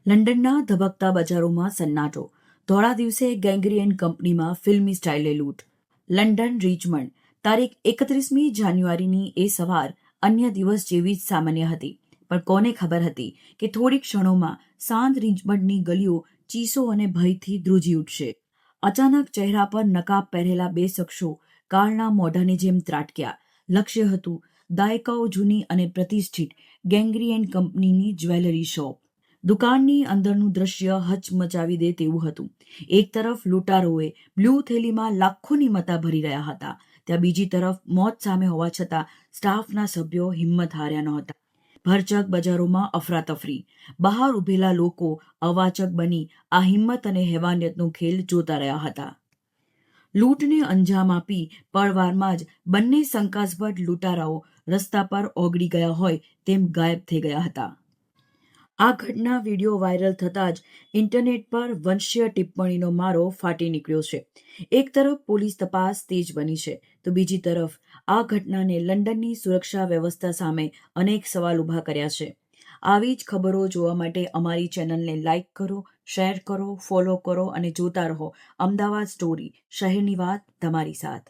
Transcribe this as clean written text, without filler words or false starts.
લંડનના ધબકતા બજારોમાં સન્નાટો. ધોળા દિવસે ગેંગરીયન કંપનીમાં ફિલ્મી સ્ટાઇલે લૂંટ. લંડન રીચમન્ડ. તારીખ 31મી જાન્યુઆરીની એ સવાર અન્ય દિવસ જેવી જ સામાન્ય હતી, પણ કોને ખબર હતી કે થોડી ક્ષણોમાં શાંત રીચમન્ડની ગલીઓ ચીસો અને ભયથી ધ્રુજી ઉઠશે. અચાનક ચહેરા પર નકાબ પહેરેલા બે શખ્સો કાળના મોઢાની જેમ ત્રાટક્યા. લક્ષ્ય હતું દાયકાઓ જૂની અને પ્રતિષ્ઠિત ગેંગરીયન કંપનીની જ્વેલરી શોપ. દુકાનની અંદરનું દ્રશ્ય હચમચાવી દે તેવું હતું. એક તરફ લૂંટારોએ બ્લુ થેલીમાં લાખોની મતા ભરી રહ્યા હતા, ત્યાં બીજી તરફ મોત સામે હોવા છતાં સ્ટાફના સભ્યો હિંમત હાર્યા નહોતા. ભરચક બજારોમાં અફરાતફરી. બહાર ઊભેલા લોકો અવાચક બની આ હિંમત અને હેવાનિયતનો ખેલ જોતા રહ્યા હતા. લૂંટને અંજામ આપી પળવારમાં જ બંને શંકાસ્પદ લૂંટારાઓ રસ્તા પર ઓગળી ગયા હોય તેમ ગાયબ થઈ ગયા હતા. આ ઘટના વિડીયો વાયરલ થતાં જ ઇન્ટરનેટ પર વંશીય ટિપ્પણીનો મારો ફાટી નીકળ્યો છે. એક તરફ પોલીસ તપાસ તેજ બની છે, તો બીજી તરફ આ ઘટનાને લંડનની સુરક્ષા વ્યવસ્થા સામે અનેક સવાલ ઊભા કર્યા છે. આવી જ ખબરો જોવા માટે અમારી ચેનલને લાઇક કરો, શેર કરો, ફોલો કરો અને જોતા રહો અમદાવાદ સ્ટોરી, શહેરની વાત તમારી સાથ.